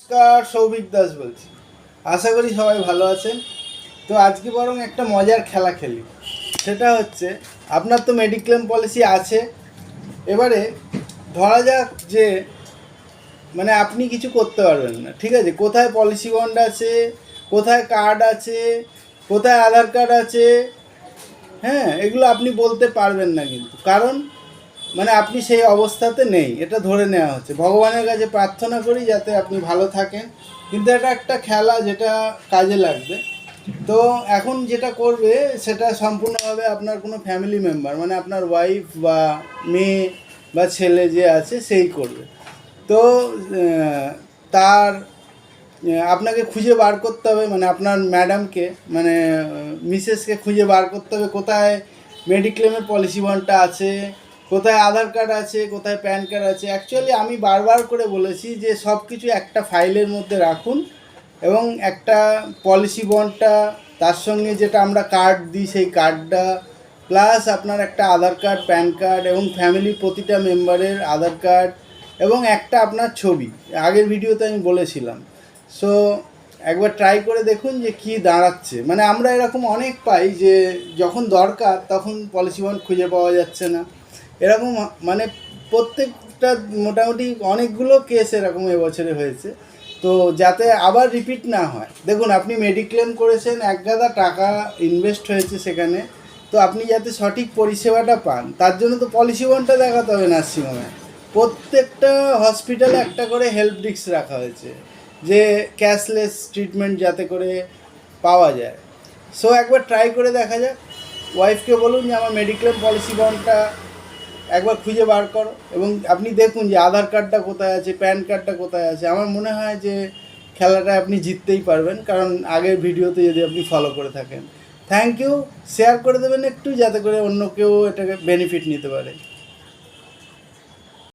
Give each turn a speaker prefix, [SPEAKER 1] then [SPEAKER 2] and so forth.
[SPEAKER 1] নমস্কার, সৌভিক দাস বলছি। আশা করি সবাই ভালো আছেন। তো আজকে বরং একটা মজার খেলা খেলি। সেটা হচ্ছে, আপনার তো মেডিক্লেম পলিসি আছে। এবারে ধরা যাক যে মানে আপনি কিছু করতে পারবেন না, ঠিক আছে? কোথায় পলিসি বন্ড আছে, কোথায় কার্ড আছে, কোথায় আধার কার্ড আছে, হ্যাঁ, এগুলো আপনি বলতে পারবেন না। কিন্তু কারণ মানে আপনি সেই অবস্থাতে নেই, এটা ধরে নেওয়া হচ্ছে। ভগবানের কাছে প্রার্থনা করি যাতে আপনি ভালো থাকেন, কিন্তু এটা একটা খেলা যেটা কাজে লাগবে। তো এখন যেটা করবে সেটা সম্পূর্ণভাবে আপনার কোনো ফ্যামিলি মেম্বার, মানে আপনার ওয়াইফ বা মেয়ে বা ছেলে যে আছে সেই করবে। তো তার আপনাকে খুঁজে বার করতে হবে, মানে আপনার ম্যাডামকে, মানে মিসেসকে খুঁজে বার করতে হবে কোথায় মেডিক্লেমের পলিসি বন্ডটা আছে, কোথায় আধার কার্ড আছে, কোথায় প্যান কার্ড আছে। অ্যাকচুয়ালি আমি বারবার করে বলেছি যে সব কিছু একটা ফাইলের মধ্যে রাখুন, এবং একটা পলিসি বন্ডটা, তার সঙ্গে যেটা আমরা কার্ড দিই সেই কার্ডটা, প্লাস আপনার একটা আধার কার্ড, প্যান কার্ড, এবং ফ্যামিলির প্রতিটা মেম্বারের আধার কার্ড, এবং একটা আপনার ছবি। আগের ভিডিওতে আমি বলেছিলাম। সো একবার ট্রাই করে দেখুন যে কি দাঁড়াচ্ছে। মানে আমরা এরকম অনেক পাই যে যখন দরকার তখন পলিসি বন্ড খুঁজে পাওয়া যাচ্ছে না, এরকম মানে প্রত্যেকটা মোটামুটি অনেকগুলো কেস এরকম এবছরে হয়েছে। তো যাতে আবার রিপিট না হয়, দেখুন আপনি মেডিক্লেম করেছেন, এক গাদা টাকা ইনভেস্ট হয়েছে সেখানে, তো আপনি যাতে সঠিক পরিষেবাটা পান তার জন্য তো পলিসি বন্ডটা দেখাতে হবে। নার্সিংহোমে প্রত্যেকটা হসপিটালে একটা করে হেল্প ডেস্ক রাখা হয়েছে, যে ক্যাশলেস ট্রিটমেন্ট যাতে করে পাওয়া যায়। সো একবার ট্রাই করে দেখা যাক। ওয়াইফকে বলুন যে আমার মেডিক্লেম পলিসি বন্ডটা একবার খুঁজে বার করো, এবং আপনি দেখুন যে আধার কার্ডটা কোথায় আছে, প্যান কার্ডটা কোথায় আছে। আমার মনে হয় যে খেলাটা আপনি জিততেই পারবেন, কারণ আগের ভিডিওতে যদি আপনি ফলো করে থাকেন। Thank you. শেয়ার করে দেবেন একটু, যাতে করে অন্য কেউ এটাকে বেনিফিট নিতে পারে।